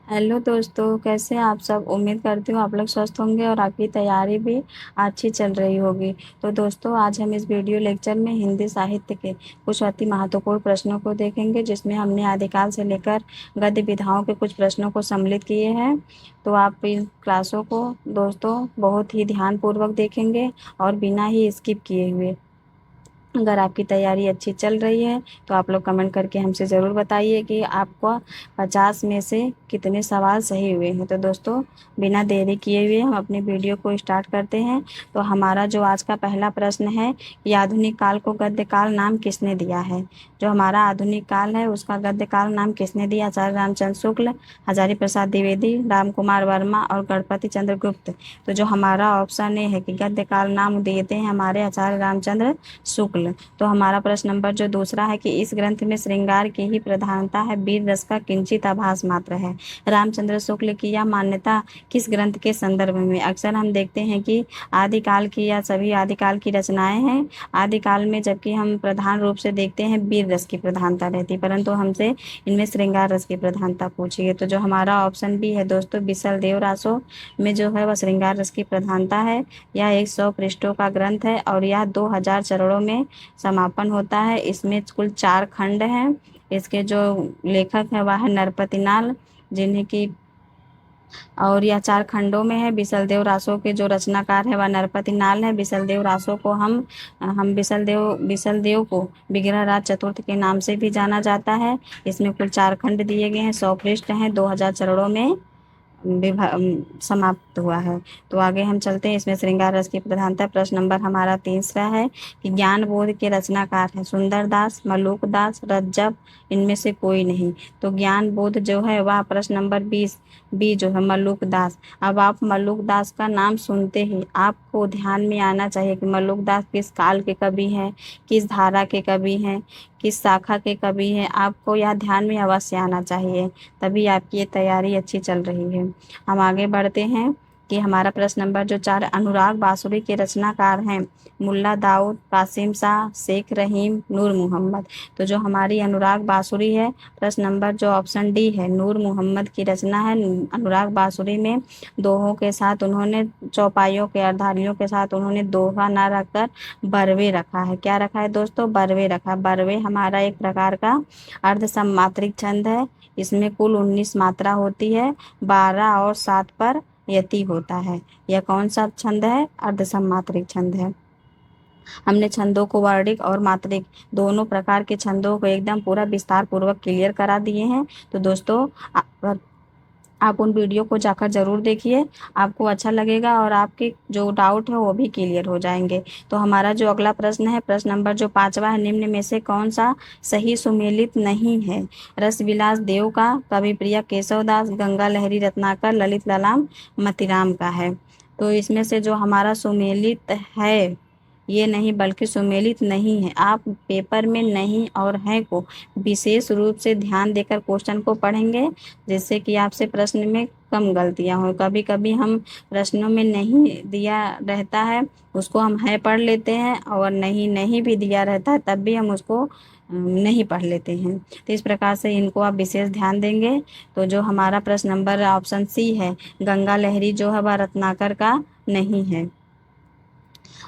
Hello दोस्तों, कैसे हैं आप सब। उम्मीद करती हूँ आप लोग स्वस्थ होंगे और आपकी तैयारी भी अच्छी चल रही होगी। तो दोस्तों, आज हम इस वीडियो लेक्चर में हिंदी साहित्य के कुछ अति महत्वपूर्ण प्रश्नों को देखेंगे, जिसमें हमने आदिकाल से लेकर गद्य विधाओं के कुछ प्रश्नों को सम्मिलित किए हैं। तो आप इन क्लासों को दोस्तों बहुत ही ध्यानपूर्वक देखेंगे और बिना ही स्किप किए हुए। अगर आपकी तैयारी अच्छी चल रही है तो आप लोग कमेंट करके हमसे ज़रूर बताइए कि आपको 50 में से कितने सवाल सही हुए हैं। तो दोस्तों, बिना देरी किए हुए हम अपनी वीडियो को स्टार्ट करते हैं। तो हमारा जो आज का पहला प्रश्न है कि आधुनिक काल को गद्य काल नाम किसने दिया है। जो हमारा आधुनिक काल है उसका गद्य काल नाम किसने दिया। आचार्य रामचंद्र शुक्ल, हजारी प्रसाद द्विवेदी, राम कुमार वर्मा और गणपति चंद्र गुप्त। तो जो हमारा ऑप्शन ए है कि गद्य काल नाम देते हैं हमारे आचार्य रामचंद्र शुक्ल। तो हमारा प्रश्न नंबर जो दूसरा है कि इस ग्रंथ में श्रृंगार की ही प्रधानता है, वीर रस का किंचित आभास मात्र है। रामचंद्र शुक्ल की यह मान्यता किस ग्रंथ के संदर्भ में। अक्सर हम देखते हैं कि आदिकाल की या सभी आदिकाल की रचनाएं हैं आदिकाल में, जबकि हम प्रधान रूप से देखते हैं वीर रस की प्रधानता रहती, परंतु हमसे इनमें श्रृंगार रस की प्रधानता पूछी है। तो जो हमारा ऑप्शन बी है दोस्तों, बिसल देव रासो में जो है वह श्रृंगार रस की प्रधानता है। यह 100 पृष्ठों का ग्रंथ है और यह 2000 चरणों में समापन होता है। इसमें कुल 4 खंड हैं। इसके जो लेखक है वह है नरपतिनाल, जिन्हें की और यह 4 खंडों में है। बिसलदेव रासो के जो रचनाकार है वह नरपतिनाल है। बिसलदेव रासो को हम बिसलदेव को विग्रह राज चतुर्थ के नाम से भी जाना जाता है। इसमें कुल 4 खंड दिए गए हैं, 100 पृष्ठ हैं, 2000 चरणों में समाप्त हुआ है। तो आगे हम चलते हैं। इसमें श्रृंगार रस की प्रधानता प्रश्न नंबर हमारा तीसरा है कि ज्ञान बोध के रचनाकार है सुंदर दास, मलुक दास, रज्जब, इनमें से कोई नहीं। तो ज्ञान बोध जो है वह प्रश्न नंबर 20 बी जो है मल्लुक दास। अब आप मल्लुक दास का नाम सुनते ही आपको ध्यान में आना चाहिए कि मल्लुक दास किस काल के कवि हैं, किस धारा के कवि हैं, किस शाखा के कवि हैं। आपको यह ध्यान में अवश्य आना चाहिए, तभी आपकी ये तैयारी अच्छी चल रही है। हम आगे बढ़ते हैं कि हमारा प्रश्न नंबर जो 4 अनुराग बांसुरी के रचनाकार हैं मुल्ला दाऊद, कासिम शाह, शेख रहीम, नूर मोहम्मद। तो जो हमारी अनुराग बांसुरी है, प्रश्न नंबर जो ऑप्शन डी है नूर मोहम्मद की रचना है। अनुराग बांसुरी में दोहों के साथ उन्होंने चौपाइयों के अर्धालियों के साथ उन्होंने दोहा ना रखकर बरवे रखा है। क्या रखा है दोस्तों? बरवे रखा। बरवे हमारा एक प्रकार का अर्ध सममात्रिक छंद है। इसमें कुल 19 मात्रा होती है, 12 और 7 पर यति होता है। यह कौन सा छंद है? अर्ध सममात्रिक छंद है। हमने छंदों को वर्णिक और मात्रिक दोनों प्रकार के छंदों को एकदम पूरा विस्तार पूर्वक क्लियर करा दिए हैं। तो दोस्तों, आप उन वीडियो को जाकर जरूर देखिए, आपको अच्छा लगेगा और आपके जो डाउट है वो भी क्लियर हो जाएंगे। तो हमारा जो अगला प्रश्न है, प्रश्न नंबर जो 5वां है, निम्न में से कौन सा सही सुमेलित नहीं है। रस विलास देव का, कवि प्रिया केशवदास, गंगा लहरी रत्नाकर, ललित ललाम मतीराम का है। तो इसमें से जो हमारा सुमेलित है ये नहीं बल्कि सुमेलित नहीं है। आप पेपर में नहीं और है को विशेष रूप से ध्यान देकर क्वेश्चन को पढ़ेंगे, जिससे कि आपसे प्रश्न में कम गलतियां हो। कभी कभी हम प्रश्नों में नहीं दिया रहता है उसको हम है पढ़ लेते हैं, और नहीं नहीं भी दिया रहता है तब भी हम उसको नहीं पढ़ लेते हैं। तो इस प्रकार से इनको आप विशेष ध्यान देंगे। तो जो हमारा प्रश्न नंबर ऑप्शन सी है, गंगा लहरी जो है वह रत्नाकर का नहीं है।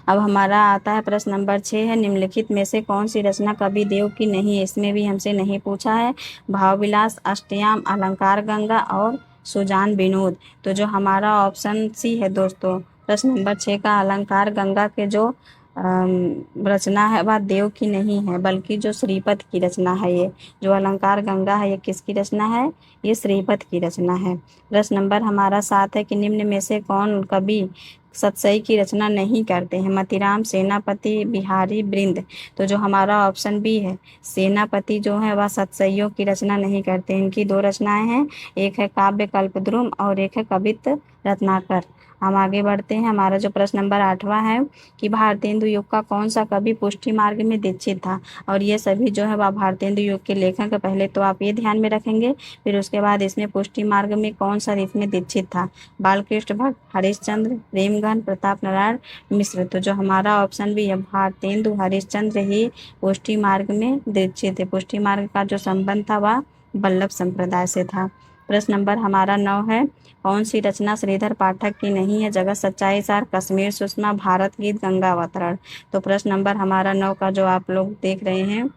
अब हमारा आता है प्रश्न नंबर 6 है, निम्नलिखित में से कौन सी रचना कवि देव की नहीं है। इसमें भी हमसे नहीं पूछा है। भाव विलास, अष्टयाम, अलंकार गंगा और सुजान विनोद। तो जो हमारा ऑप्शन सी है दोस्तों, प्रश्न नंबर 6 का अलंकार गंगा के जो रचना है वह देव की नहीं है, बल्कि जो श्रीपद की रचना है। ये जो अलंकार गंगा है ये किसकी रचना है? ये श्रीपद की रचना है। प्रश्न नंबर हमारा 7 है कि निम्न में से कौन कवि सतसई की रचना नहीं करते हैं। मतीराम, सेनापति, बिहारी, बृंद। तो जो हमारा ऑप्शन बी है, सेनापति जो है वह सतसइयों की रचना नहीं करते। इनकी 2 रचनाएं हैं, एक है काव्य कल्पद्रुम और एक है कवित्त रत्नाकर। हम आगे बढ़ते हैं। हमारा जो प्रश्न नंबर 8वां है कि भारतेंदु युग का कौन सा कवि पुष्टि मार्ग में दीक्षित था। और ये सभी जो है वह भारतेंदु युग के लेखक है। पहले तो आप ये ध्यान में रखेंगे, फिर उसके बाद इसमें पुष्टि मार्ग में कौन सा इसमें दीक्षित था। बालकृष्ण भट्ट, हरिश्चंद्र, प्रेमगन, प्रताप नारायण मिश्र। तो जो हमारा ऑप्शन भी है, भारतेंदु हरिश्चंद्र ही पुष्टि मार्ग में दीक्षित थे। पुष्टि मार्ग का जो संबंध था वह वल्लभ संप्रदाय से था। प्रश्न नंबर हमारा 9 है, कौन सी रचना श्रीधर पाठक की नहीं है? जगत सच्चाई सार, कश्मीर सुषमा, भारत गीत, गंगा अवतरण। तो प्रश्न नंबर हमारा 9 का जो आप लोग देख रहे हैं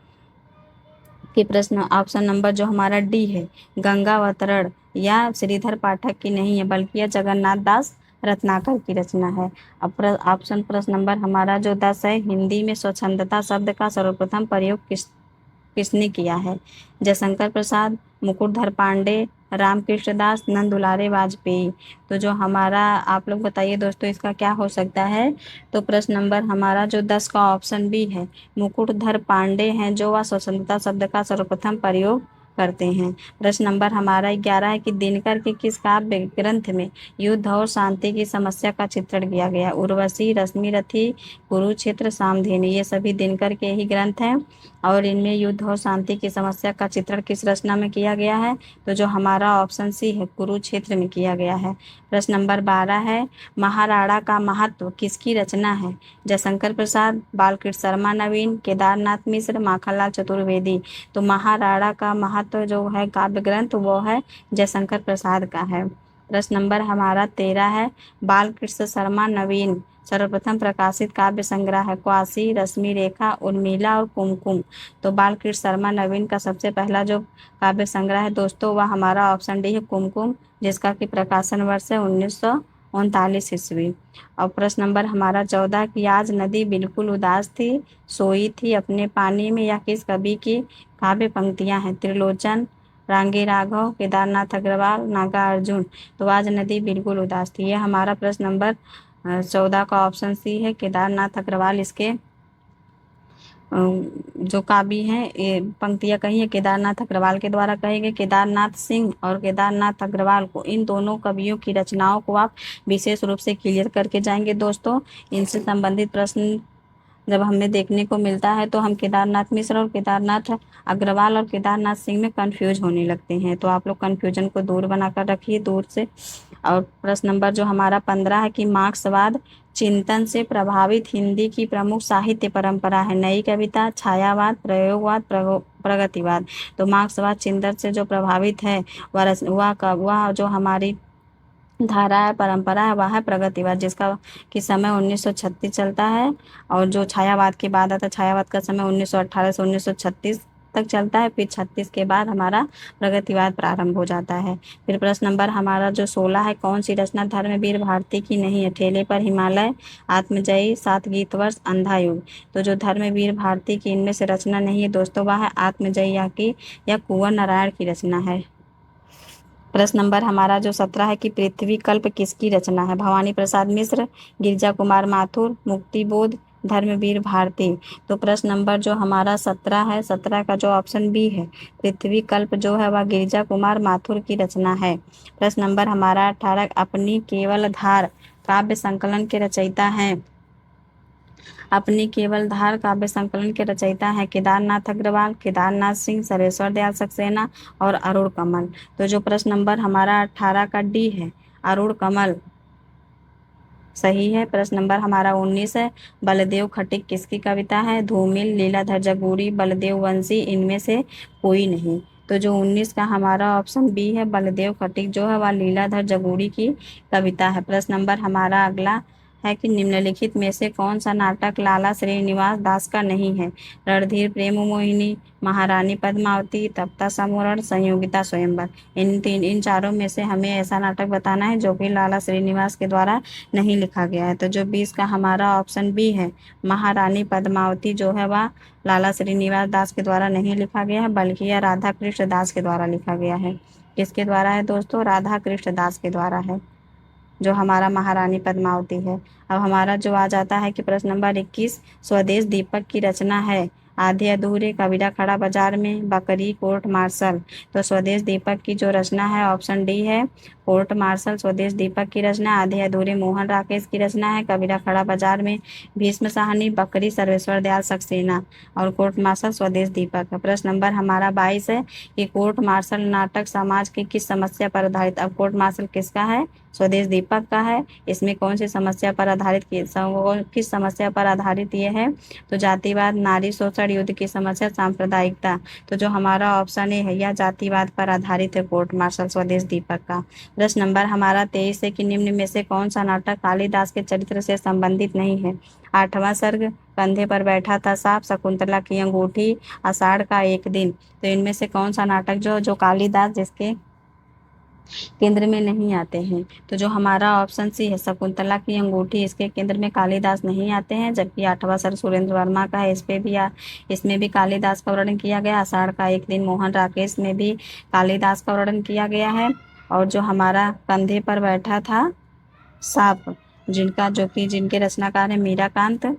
कि प्रश्न ऑप्शन नंबर जो हमारा डी है, गंगा अवतरण या श्रीधर पाठक की नहीं है, बल्कि यह जगन्नाथ दास रत्नाकर की रचना है। अब ऑप्शन प्रश्न नंबर हमारा जो 10 है, हिंदी में स्वच्छंदता शब्द का सर्वप्रथम प्रयोग किसने किया है? जयशंकर प्रसाद, मुकुटधर पांडे, रामकृष्ण दास, नंद दुलारे वाजपेयी। तो जो हमारा आप लोग बताइए दोस्तों इसका क्या हो सकता है? तो प्रश्न नंबर हमारा जो 10 का ऑप्शन बी है, मुकुटधर पांडे हैं जो वह स्वतंत्रता शब्द का सर्वप्रथम प्रयोग करते हैं। प्रश्न नंबर हमारा 11 है कि दिनकर के किस काव्य ग्रंथ में युद्ध और शांति की समस्या का चित्रण किया गया? उर्वशी, रश्मिरथी, कुरुक्षेत्र, सामधेनु। ये सभी दिनकर के ही ग्रंथ हैं और इनमें युद्ध और शांति की समस्या का चित्रण किस रचना में किया गया है? तो जो हमारा ऑप्शन सी है, कुरुक्षेत्र में किया गया है। प्रश्न नंबर 12 है, महाराणा का महत्व किसकी रचना है? जयशंकर प्रसाद, बालकृष्ण शर्मा नवीन, केदारनाथ मिश्र, माखनलाल चतुर्वेदी। तो महाराणा का महत्व जो है काव्य ग्रंथ वो है जयशंकर प्रसाद का है। प्रश्न नंबर हमारा 13 है, बालकृष्ण शर्मा नवीन सर्वप्रथम प्रकाशित काव्य संग्रह है क्वासी, रश्मि रेखा, उर्मिला और कुमकुम। तो बालकृष्ण शर्मा नवीन का सबसे पहला जो काव्य संग्रह है दोस्तों वह हमारा ऑप्शन डी है कुमकुम, जिसका कि प्रकाशन वर्ष है 1939 ईस्वी। और प्रश्न नंबर हमारा 14 की आज नदी बिल्कुल उदास थी, सोई थी अपने पानी में, या किस कवि की काव्य पंक्तियां हैं? त्रिलोचन, रांगे राघव, केदारनाथ अग्रवाल, नागार्जुन। तो आज नदी बिल्कुल उदास थी, यह हमारा प्रश्न नंबर 14 का ऑप्शन सी है, केदारनाथ अग्रवाल इसके जो काव्य हैं ये पंक्तियां कही है केदारनाथ अग्रवाल के द्वारा कहे गए। केदारनाथ सिंह और केदारनाथ अग्रवाल को, इन दोनों कवियों की रचनाओं को आप विशेष रूप से क्लियर करके जाएंगे दोस्तों। इनसे संबंधित प्रश्न जब हमें देखने को मिलता है तो हम केदारनाथ मिश्र और केदारनाथ अग्रवाल और केदारनाथ सिंह में कंफ्यूज होने लगते हैं, तो आप लोग कंफ्यूजन को दूर बनाकर रखिए दूर से। और प्रश्न नंबर जो हमारा 15 है कि मार्क्सवाद चिंतन से प्रभावित हिंदी की प्रमुख साहित्य परंपरा है? नई कविता, छायावाद, प्रयोगवाद, प्रगतिवाद। तो मार्क्सवाद चिंतन से जो प्रभावित है वह जो हमारी धारा है परंपरा है वह है प्रगतिवाद, जिसका कि समय 1936 चलता है। और जो छायावाद के बाद आता है, छायावाद का समय 1918 से 1936 तक चलता है, फिर 36 के बाद हमारा प्रगतिवाद प्रारंभ हो जाता है। फिर प्रश्न नंबर हमारा जो 16 है, कौन सी रचना धर्मवीर भारती की नहीं है? ठेले पर हिमालय, आत्मजयी, सात गीतवर्ष, अंधा युग। तो जो धर्मवीर भारती की इनमें से रचना नहीं है दोस्तों वह है आत्मजयी की या कुंवर नारायण की रचना है। प्रश्न नंबर हमारा जो 17 है कि पृथ्वी कल्प किसकी रचना है? भवानी प्रसाद मिश्र, गिरिजा कुमार माथुर, मुक्तिबोध, धर्मवीर भारती। तो प्रश्न नंबर जो हमारा 17 है, 17 का जो ऑप्शन बी है, पृथ्वी कल्प जो है वह गिरिजा कुमार माथुर की रचना है। प्रश्न नंबर हमारा 18, अपनी केवल धार काव्य संकलन के रचयिता हैं? अपनी केवल धार काव्य संकलन के रचयिता हैं केदारनाथ अग्रवाल, केदारनाथ सिंह, सर्वेश्वर दयाल सक्सेना और अरुण कमल। तो जो प्रश्न नंबर हमारा 18 का डी है, अरुण कमल सही है। प्रश्न नंबर हमारा 19 है, बलदेव खटिक किसकी कविता है? धूमिल, लीलाधर जगूरी, बलदेव वंशी, इनमें से कोई नहीं। तो जो 19 का हमारा ऑप्शन बी है, बलदेव खटिक जो है वह लीलाधर जगूरी की कविता है। प्रश्न नंबर हमारा अगला है कि निम्नलिखित में से कौन सा नाटक लाला श्रीनिवास दास का नहीं है? रणधीर प्रेम मोहिनी, महारानी पद्मावती, तप्ता समोरण, संयोगिता स्वयंवर। इन चारों में से हमें ऐसा नाटक बताना है जो कि लाला श्रीनिवास के द्वारा नहीं लिखा गया है। तो जो 20 का हमारा ऑप्शन बी है, महारानी पद्मावती जो है वह लाला श्रीनिवास दास के द्वारा नहीं लिखा गया है, बल्कि यह राधा कृष्ण दास के द्वारा लिखा गया है। किसके द्वारा है दोस्तों? राधा कृष्ण दास के द्वारा है जो हमारा महारानी पद्मावती है। अब हमारा जो आ जाता है कि प्रश्न नंबर 21, स्वदेश दीपक की रचना है? आधे अधूरे, कबीरा खड़ा बाजार में, बकरी, कोर्ट मार्शल। तो स्वदेश दीपक की जो रचना है ऑप्शन डी है, कोर्ट मार्शल स्वदेश दीपक की रचना। आधे अधूरे मोहन राकेश की रचना है, कबीरा खड़ा बाजार में भीष्म साहनी, बकरी सर्वेश्वर दयाल सक्सेना और कोर्ट मार्शल स्वदेश दीपक है। प्रश्न नंबर हमारा 22 है कि कोर्ट मार्शल नाटक समाज की किस समस्या पर आधारित? अब कोर्ट मार्शल किसका है? स्वदेश दीपक का है। इसमें कौन सी समस्या पर आधारित किस समस्या पर आधारित ये है? तो जातिवाद, नारी शोषण, युद्ध की समस्या, सांप्रदायिकता। तो जो हमारा ऑप्शन ए है यह जातिवाद पर आधारित है कोर्ट मार्शल स्वदेश दीपक का। प्रश्न नंबर हमारा 23 है कि निम्न में से कौन सा नाटक कालिदास के चरित्र से संबंधित नहीं है? आठवां सर्ग, कंधे पर बैठा था सांप, शकुंतला की अंगूठी, आषाढ़ का एक दिन। तो इनमें से कौन सा नाटक जो कालिदास जिसके केंद्र में नहीं आते हैं? तो जो हमारा ऑप्शन सी है शकुंतला की अंगूठी, इसके केंद्र में कालिदास नहीं आते हैं। जबकि आठवां सर्ग सुरेंद्र वर्मा का है, इसमें भी कालिदास का वर्णन किया गया। आषाढ़ का एक दिन मोहन राकेश में भी कालिदास का वर्णन किया गया है। और जो हमारा कंधे पर बैठा था सांप, जिनके रचनाकार है मीराकांत,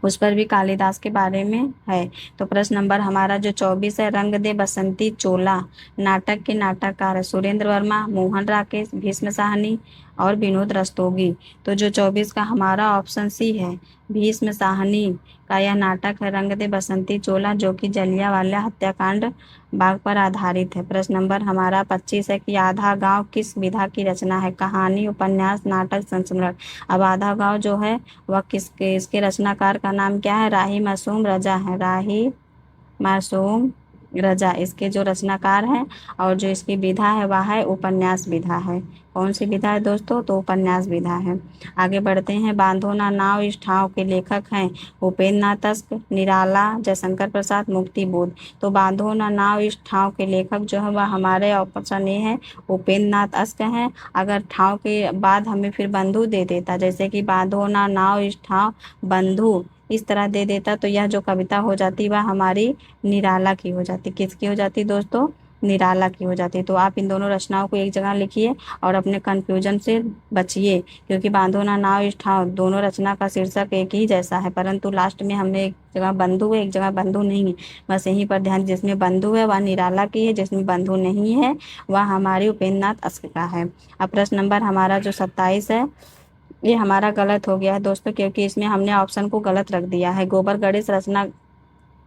उस पर भी कालिदास के बारे में है। तो प्रश्न नंबर हमारा जो 24 है, रंग दे बसंती चोला नाटक के नाटककार है सुरेंद्र वर्मा, मोहन राकेश, भीष्म साहनी और विनोद रस्तोगी। तो जो 24 का हमारा ऑप्शन सी है, भीष्म साहनी का यह नाटक है रंग दे बसंती चोला, जो कि जलियांवाला हत्याकांड बाग पर आधारित है। प्रश्न नंबर हमारा 25 है कि आधा गांव किस विधा की रचना है? कहानी, उपन्यास, नाटक, संस्मरण। अब आधा गांव जो है वह इसके रचनाकार का नाम क्या है? राही मासूम रजा है। राही मासूम रजा इसके जो रचनाकार हैं। और जो इसकी विधा है वह है उपन्यास विधा है। कौन सी विधा है दोस्तों? तो उपन्यास विधा है। आगे बढ़ते हैं। बांधो ना नाव इस ठाव के लेखक हैं उपेंद्र नाथ तस्क, निराला, जयशंकर प्रसाद, मुक्ति बोध। तो बांधो ना नाव इस ठाव के लेखक जो है वह हमारे ऑप्शन ए है उपेंद्र नाथ तस्क हैं। अगर ठाव के बाद हमें फिर बंधु दे देता, जैसे कि बांधो ना नाव इस ठाव बंधु, इस तरह दे देता, तो यह जो कविता हो जाती वह हमारी निराला की हो जाती। किसकी हो जाती दोस्तों? निराला की हो जाती। तो आप इन दोनों रचनाओं को एक जगह लिखिए और अपने कंफ्यूजन से बचिए, क्योंकि बांधो ना नाव इस ठाव दोनों रचना का शीर्षक एक ही जैसा है, परंतु लास्ट में हमने एक जगह बंधु है, एक जगह बंधु नहीं है। बस यहीं पर ध्यान, जिसमें बंधु है वह निराला की है, जिसमें बंधु नहीं है वह हमारी उपेंद्र नाथ तस्क का है। अब प्रश्न नंबर हमारा जो 27 है, ये हमारा गलत हो गया है दोस्तों, क्योंकि इसमें हमने ऑप्शन को गलत रख दिया है। गोबर गणेश रचना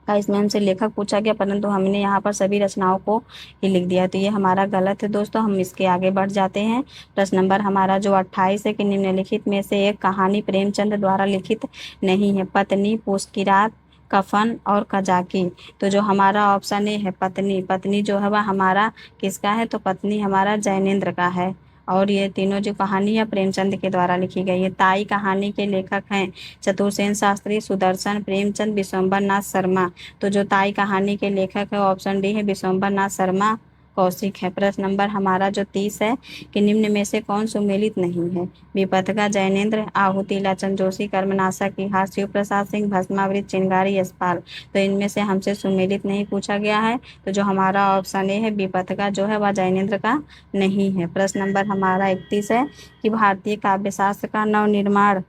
का इसमें हमसे लेखक पूछा गया, परंतु हमने यहाँ पर सभी रचनाओं को ही लिख दिया, तो ये हमारा गलत है दोस्तों। हम इसके आगे बढ़ जाते हैं। प्रश्न नंबर हमारा जो 28 है कि निम्नलिखित में से एक कहानी प्रेमचंद द्वारा लिखित नहीं है? पत्नी, पूसकीरात, कफन और कजाकी। तो जो हमारा ऑप्शन ए है पत्नी, पत्नी जो है वह हमारा किसका है? तो पत्नी हमारा जैनेन्द्र का है। और ये तीनों जो कहानी है प्रेमचंद के द्वारा लिखी गई है। ताई कहानी के लेखक हैं चतुर्सेन शास्त्री, सुदर्शन, प्रेमचंद, विश्वम्बर नाथ शर्मा। तो जो ताई कहानी के लेखक है ऑप्शन डी है विश्वम्बर नाथ शर्मा कौशिक है। प्रश्न नंबर हमारा जो 30 है कि निम्न में से कौन सुमेलित नहीं है? विपथगा जैनेन्द्र, आहुति लाचन जोशी, कर्मनाशक इहार शिव प्रसाद सिंह, भस्मावृत चिंगारी यशपाल। तो इनमें से हमसे सुमेलित नहीं पूछा गया है, तो जो हमारा ऑप्शन ए है विपथगा जो है वह जैनेन्द्र का नहीं है। प्रश्न नंबर हमारा 31 है कि भारतीय काव्यशास्त्र का नवनिर्माण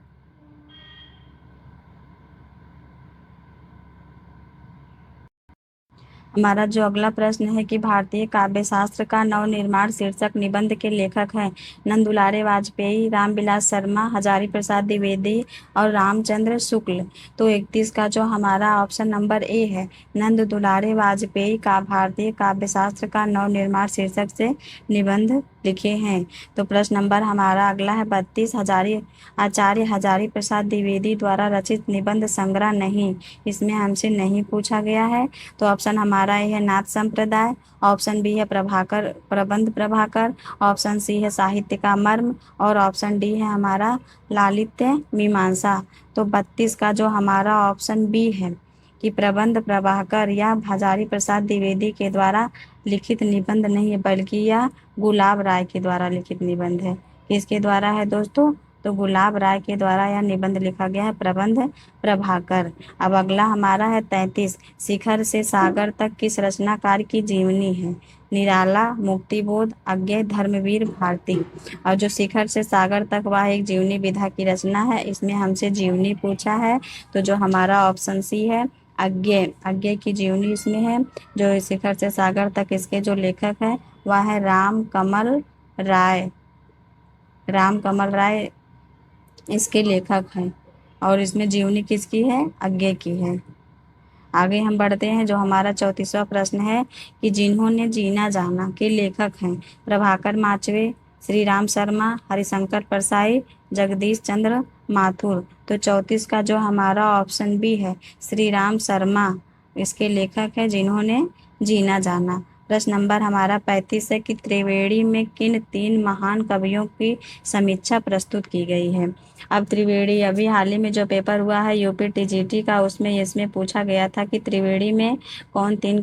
हमारा जो अगला प्रश्न है कि भारतीय काव्यशास्त्र का नवनिर्माण शीर्षक निबंध के लेखक हैं नंद दुलारे वाजपेयी, रामविलास शर्मा, हजारी प्रसाद द्विवेदी और रामचंद्र शुक्ल। तो 31 का जो हमारा ऑप्शन नंबर ए है नंद दुलारे वाजपेयी का भारतीय काव्यशास्त्र का नवनिर्माण शीर्षक से निबंध लिखे हैं। तो प्रश्न नंबर हमारा अगला है 32, आचार्य हजारी प्रसाद द्विवेदी द्वारा रचित निबंध संग्रह नहीं, इसमें हमसे नहीं पूछा गया है। तो ऑप्शन हमारा ए है नाथ संप्रदाय, ऑप्शन बी है प्रभाकर प्रबंध प्रभाकर, ऑप्शन सी है साहित्य का मर्म और ऑप्शन डी है हमारा लालित्य मीमांसा। तो 32 का जो हमारा ऑप्शन बी है कि प्रबंध प्रभाकर या हजारी प्रसाद द्विवेदी के द्वारा लिखित निबंध नहीं है, बल्कि यह गुलाब राय के द्वारा लिखित निबंध है। किसके द्वारा है दोस्तों? तो गुलाब राय के द्वारा यह निबंध लिखा गया है, प्रबंध प्रभाकर। अब अगला हमारा है 33, शिखर से सागर तक किस रचनाकार की जीवनी है? निराला, मुक्तिबोध, अज्ञेय, धर्मवीर भारती। और जो शिखर से सागर तक वह एक जीवनी विधा की रचना है, इसमें हमसे जीवनी पूछा है, तो जो हमारा ऑप्शन सी है अज्ञेय की जीवनी इसमें है। जो शिखर से सागर तक इसके जो लेखक है वह है राम कमल राय। राम कमल राय इसके लेखक हैं और इसमें जीवनी किसकी है? अज्ञेय की है। आगे हम बढ़ते हैं। जो हमारा 34वां प्रश्न है कि जिन्होंने जीना जाना के लेखक हैं प्रभाकर माचवे, श्री राम शर्मा, हरिशंकर परसाई, जगदीश चंद्र माथुर। तो 34 का जो हमारा ऑप्शन बी है, श्री राम शर्मा इसके लेखक है जिन्होंने जीना जाना। प्रश्न नंबर हमारा 35 है कि त्रिवेणी में किन 3 महान कवियों की समीक्षा प्रस्तुत की गई है। अब त्रिवेणी अभी हाल ही में जो पेपर हुआ है यूपी टीजीटी का, उसमें इसमें पूछा गया था कि त्रिवेणी में कौन 3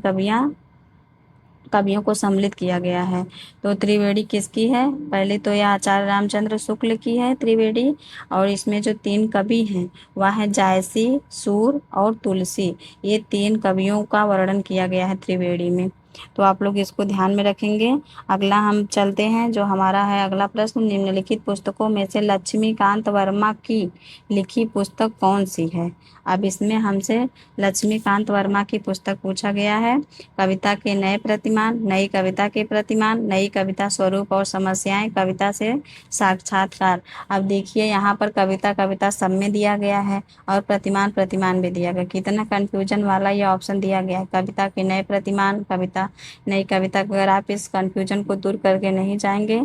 कवियों को सम्मिलित किया गया है। तो त्रिवेणी किसकी है? पहले तो यह आचार्य रामचंद्र शुक्ल की है त्रिवेणी, और इसमें जो 3 कवि हैं वह है जायसी, सूर और तुलसी। ये 3 कवियों का वर्णन किया गया है त्रिवेणी में। तो आप लोग इसको ध्यान में रखेंगे। अगला हम चलते हैं, जो हमारा है अगला प्रश्न, निम्नलिखित पुस्तकों में से लक्ष्मीकांत वर्मा की लिखी पुस्तक कौन सी है। अब इसमें हमसे लक्ष्मीकांत वर्मा की पुस्तक पूछा गया है। कविता के नए प्रतिमान, नई कविता के प्रतिमान, नई कविता स्वरूप और समस्याएं, कविता से साक्षात्कार। अब देखिए यहाँ पर कविता कविता सब में दिया गया है और प्रतिमान प्रतिमान भी दिया गया। कितना कंफ्यूजन वाला ये ऑप्शन दिया गया है। कविता के नए प्रतिमान, कविता नई कविता। अगर आप इस कंफ्यूजन को दूर करके नहीं जाएंगे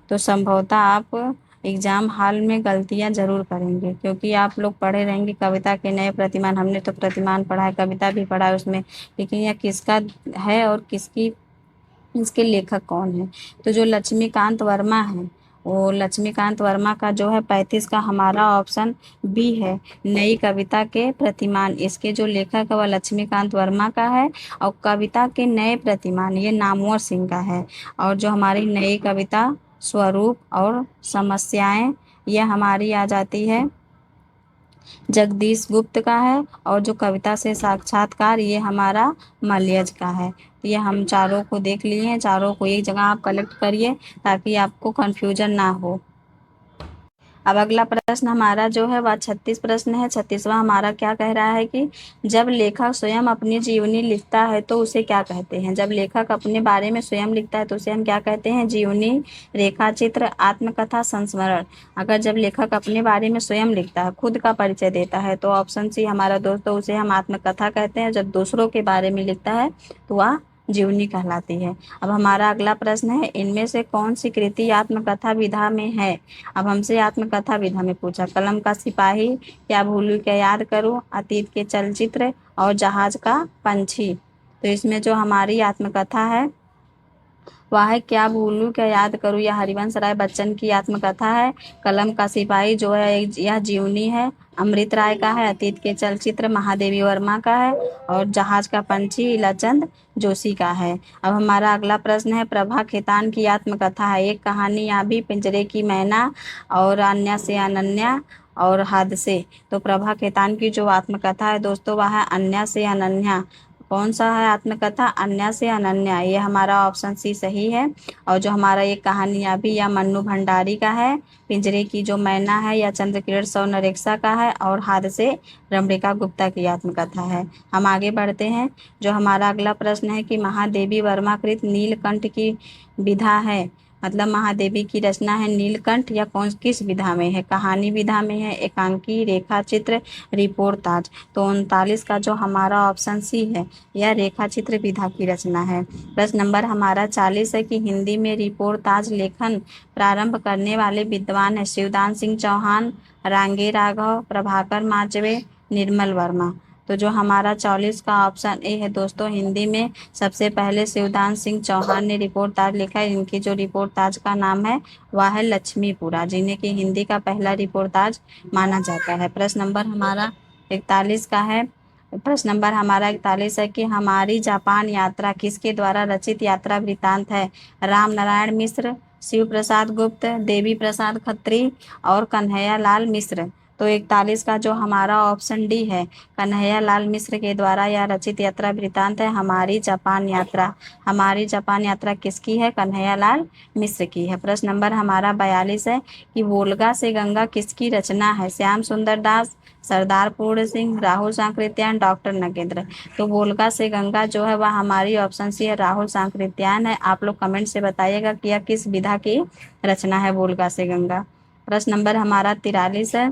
तो संभवतः आप एग्जाम हॉल में गलतियां जरूर करेंगे, क्योंकि आप लोग पढ़े रहेंगे कविता के नए प्रतिमान। हमने तो प्रतिमान पढ़ा है, कविता भी पढ़ा है उसमें, लेकिन यह किसका है और किसकी, इसके लेखक कौन है। तो जो लक्ष्मीकांत वर्मा है, वो लक्ष्मीकांत वर्मा का जो है 35 का हमारा ऑप्शन बी है, नई कविता के प्रतिमान। इसके जो लेखक है वह लक्ष्मीकांत वर्मा का है, और कविता के नए प्रतिमान ये नामवर सिंह का है। और जो हमारी नई कविता स्वरूप और समस्याएं, यह हमारी आ जाती है जगदीश गुप्त का है। और जो कविता से साक्षात्कार, ये हमारा मलयज का है। तो ये हम चारों को देख लिए हैं, चारों को एक जगह आप कलेक्ट करिए ताकि आपको कंफ्यूजन ना हो। अब अगला प्रश्न हमारा जो है वह 36 प्रश्न है। 36वां हमारा क्या कह रहा है कि जब लेखक स्वयं अपनी जीवनी लिखता है तो उसे क्या कहते हैं। जब लेखक अपने बारे में स्वयं लिखता है तो उसे हम क्या कहते हैं? जीवनी, रेखाचित्र, आत्मकथा, संस्मरण। अगर जब लेखक अपने बारे में स्वयं लिखता है, खुद का परिचय देता है, तो ऑप्शन सी हमारा दोस्तों उसे हम आत्मकथा कहते हैं। जब दूसरों के बारे में लिखता है तो वह जीवनी कहलाती है। अब हमारा अगला प्रश्न है, इनमें से कौन सी कृति आत्मकथा विधा में है। अब हमसे आत्मकथा विधा में पूछा, कलम का सिपाही, क्या भूलूं क्या याद करूं, अतीत के चलचित्र और जहाज का पंछी। तो इसमें जो हमारी आत्मकथा है वह है क्या भूलूं क्या याद करूं, यह हरिवंश राय बच्चन की आत्मकथा है। कलम का सिपाही जो है यह जीवनी है, अमृत राय का है। अतीत के चलचित्र महादेवी वर्मा का है, और जहाज का पंछी इलाचंद जोशी का है। अब हमारा अगला प्रश्न है, प्रभा खेतान की आत्मकथा है। एक कहानी भी पिंजरे की मैना, और अन्य से अनन्या, और हद से। तो प्रभा खेतान की जो आत्मकथा है दोस्तों वह है अन्य से अनन्या। कौन सा है आत्मकथा? अन्य से अनन्या। ये हमारा ऑप्शन सी सही है। और जो हमारा ये कहानियां या मन्नू भंडारी का है, पिंजरे की जो मैना है या चंद्रकिरण सौ नरेक्सा का है, और हाथ से रमणिका गुप्ता की आत्मकथा है। हम आगे बढ़ते हैं। जो हमारा अगला प्रश्न है कि महादेवी वर्मा कृत नीलकंठ की विधा है, मतलब महादेवी की रचना है नीलकंठ, या कौन किस विधा में है? कहानी विधा में है, एकांकी, रेखा चित्र, रिपोर्टाज। तो 39 का जो हमारा ऑप्शन सी है, यह रेखा चित्र विधा की रचना है। प्रश्न नंबर हमारा 40 है कि हिंदी में रिपोर्टाज लेखन प्रारंभ करने वाले विद्वान है। शिवदान सिंह चौहान, रांगे राघव, प्रभाकर माचवे, निर्मल वर्मा। तो जो हमारा 44 का ऑप्शन ए है दोस्तों, हिंदी में सबसे पहले शिवदान सिंह चौहान ने रिपोर्टाज लिखा है। इनकी जो रिपोर्टाज का नाम है वह है लक्ष्मीपुरा, जिन्हें की हिंदी का पहला रिपोर्टाज माना जाता है। प्रश्न नंबर हमारा 41 का है। प्रश्न नंबर हमारा 41 है कि हमारी जापान यात्रा किसके द्वारा रचित यात्रा वृतांत है। राम नारायण मिश्र, शिव प्रसाद गुप्त, देवी प्रसाद खत्री, और कन्हैया लाल मिश्र। तो 41 का जो हमारा ऑप्शन डी है, कन्हैया लाल मिश्र के द्वारा यह रचित यात्रा वृतांत है हमारी जापान यात्रा। हमारी जापान यात्रा किसकी है? कन्हैया लाल मिश्र की है। प्रश्न नंबर हमारा 42 है कि वोल्गा से गंगा किसकी रचना है। श्याम सुंदर दास, सरदार पूर्ण सिंह, राहुल सांकृत्यायन, डॉक्टर नगेंद्र। तो वोल्गा से गंगा जो है वह हमारी ऑप्शन सी है, राहुल सांकृत्यायन है। आप लोग कमेंट से बताइएगा कि यह किस विधा की रचना है वोल्गा से गंगा। प्रश्न नंबर हमारा 43 है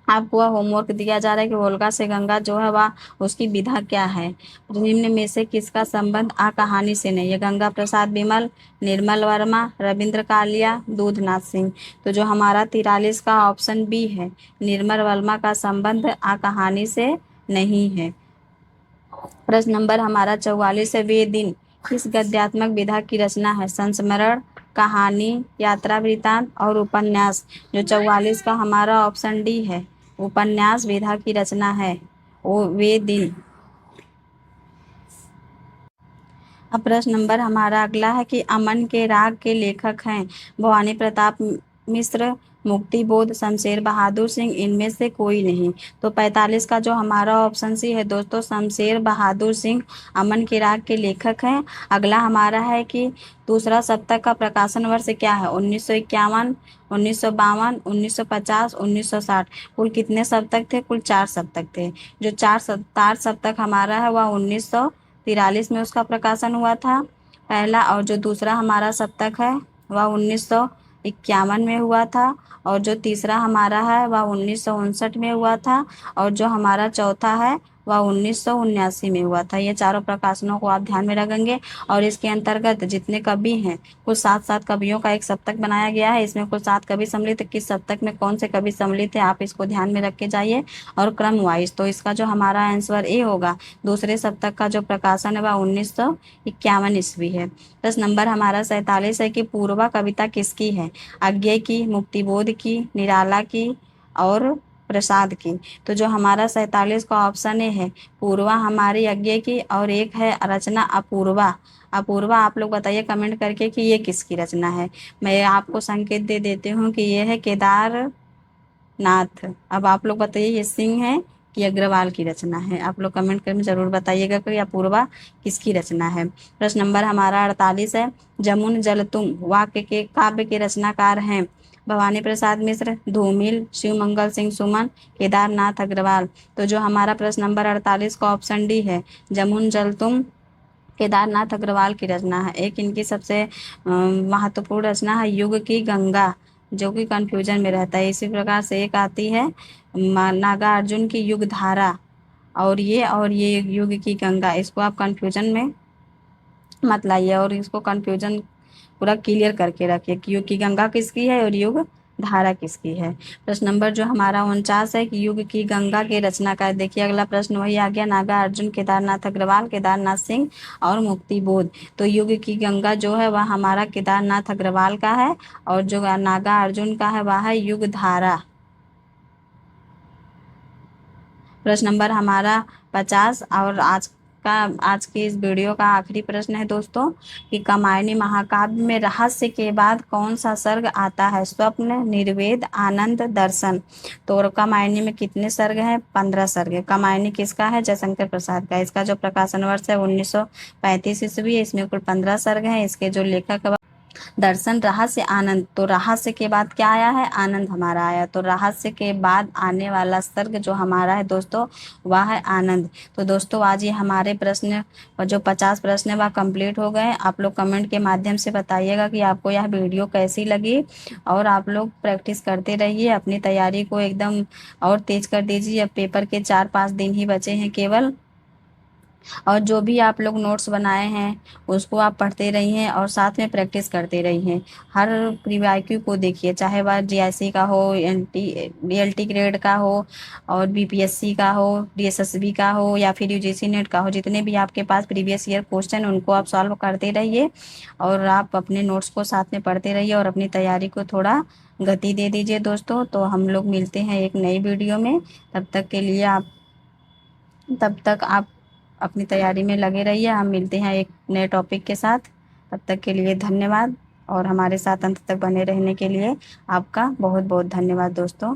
आपको वह होमवर्क दिया जा रहा है कि वोल्गा से गंगा जो है वह उसकी विधा क्या है। निम्न में से किसका संबंध आ कहानी से नहीं है। गंगा प्रसाद बिमल, निर्मल वर्मा, रविंद्र कालिया, दूधनाथ सिंह। तो जो हमारा 43 का ऑप्शन बी है, निर्मल वर्मा का संबंध आ कहानी से नहीं है। प्रश्न नंबर हमारा 44 है, वे दिन किस गद्यात्मक विधा की रचना है। संस्मरण, कहानी, यात्रा वृतांत और उपन्यास। जो 44 का हमारा ऑप्शन डी है, उपन्यास विधा की रचना है वो वे दिन। अब प्रश्न नंबर हमारा अगला है कि अमन के राग के लेखक हैं भवानी प्रताप मिश्र, मुक्ति बोध, शमशेर बहादुर सिंह, इनमें से कोई नहीं। तो 45 का जो हमारा ऑप्शन सी है दोस्तों, शमशेर बहादुर सिंह अमन के राग के लेखक हैं। अगला हमारा है कि दूसरा सप्तक का प्रकाशन वर्ष क्या है। 1951, 1952, 1950, 1960। कुल कितने सप्तक थे? कुल 4 सप्तक थे। जो चार सप्तक हमारा है वह 1943 में उसका प्रकाशन हुआ था पहला, और जो दूसरा हमारा सप्तक है वह 1951 में हुआ था, और जो तीसरा हमारा है वह 1959 में हुआ था, और जो हमारा चौथा है वह 1979 में हुआ था। ये चारों प्रकाशनों को आप ध्यान में रखेंगे। और इसके अंतर्गत जितने कवि हैं, कुल 7 कवियों का एक सप्तक बनाया गया है। इसमें कुल 7 कवि सम्मिलित, किस सप्तक में कौन से कवि सम्मिलित है आप इसको ध्यान में रख के जाइए, और क्रम वाइज। तो इसका जो हमारा आंसर ए होगा, दूसरे सप्तक का जो प्रकाशन है वह 1951 ईस्वी है। प्रश्न नंबर हमारा 47 है कि पूर्वा कविता किसकी है। अज्ञे की, मुक्तिबोध की, निराला की और प्रसाद की। तो जो हमारा 47 का ऑप्शन ए है, पूर्वा हमारी अज्ञे की, और एक है रचना अपूर्वा। अपूर्वा आप लोग बताइए कमेंट करके कि ये किसकी रचना है। मैं आपको संकेत दे देती हूँ कि ये है केदारनाथ। अब आप लोग बताइए ये सिंह है कि अग्रवाल की रचना है। आप लोग कमेंट करके जरूर बताइएगा कि अपूर्वा किसकी रचना है। प्रश्न नंबर हमारा 48 है, जमुन जल तुम वाक्य के काव्य के रचनाकार हैं। भवानी प्रसाद मिश्र, धूमिल, शिव मंगल सिंह सुमन, केदारनाथ अग्रवाल। तो जो हमारा प्रश्न नंबर 48 का ऑप्शन डी है, जमुन जल तुम केदारनाथ अग्रवाल की रचना है। एक इनकी सबसे महत्वपूर्ण रचना है युग की गंगा, जो कि कंफ्यूजन में रहता है। इसी प्रकार से एक आती है नागार्जुन की युग धारा, और ये युग की गंगा। इसको आप कंफ्यूजन में मत लाइए और इसको कंफ्यूजन पूरा क्लियर करके रखिए कि युग की गंगा किसकी है और युग धारा किसकी है। प्रश्न नंबर जो हमारा 49 है कि युग की गंगा के रचनाकार। देखिए अगला प्रश्न वही आ गया, नागा अर्जुन, केदारनाथ अग्रवाल, केदारनाथ सिंह और मुक्ति बोध। तो युग की गंगा जो है वह हमारा केदारनाथ अग्रवाल का है, और जो नागा अर्जुन का है वह है युग धारा। प्रश्न नंबर हमारा 50 और आज की इस वीडियो का आखिरी प्रश्न है दोस्तों कि कामायनी महाकाव्य में रहस्य के बाद कौन सा सर्ग आता है। स्वप्न, निर्वेद, आनंद, दर्शन। तो कामायनी में कितने सर्ग हैं? 15 सर्ग है। कामायनी किसका है? जयशंकर प्रसाद का। इसका जो प्रकाशन वर्ष है 1935 ईस्वी है। इसमें कुल 15 सर्ग हैं। इसके जो लेखक है दर्शन, रहस्य, आनंद। तो रहस्य के बाद क्या आया है? आनंद हमारा आया। तो रहस्य के बाद आने वाला सर्ग जो हमारा है दोस्तों वह है आनंद। तो दोस्तों आज ये हमारे प्रश्न और जो 50 प्रश्न है वह कंप्लीट हो गए। आप लोग कमेंट के माध्यम से बताइएगा कि आपको यह वीडियो कैसी लगी, और आप लोग प्रैक्टिस करते रहिए, अपनी तैयारी को एकदम और तेज कर दीजिए। अब पेपर के 4-5 दिन ही बचे हैं केवल, और जो भी आप लोग नोट्स बनाए हैं उसको आप पढ़ते रहिए और साथ में प्रैक्टिस करते रहिए। हर प्रीवाईक्यू को देखिए, चाहे वह जीआईसी का हो, डीएलटी ग्रेड का हो, और बीपीएससी का हो, डीएसएसबी का हो, या फिर यूजीसी नेट का हो। जितने भी आपके पास प्रीवियस ईयर क्वेश्चन उनको आप सॉल्व करते रहिए, और आप अपने नोट्स को साथ में पढ़ते रहिए और अपनी तैयारी को थोड़ा गति दे दीजिए दोस्तों। तो हम लोग मिलते हैं एक नई वीडियो में। तब तक आप अपनी तैयारी में लगे रहिए। हम मिलते हैं एक नए टॉपिक के साथ। तब तक के लिए धन्यवाद, और हमारे साथ अंत तक बने रहने के लिए आपका बहुत बहुत धन्यवाद दोस्तों।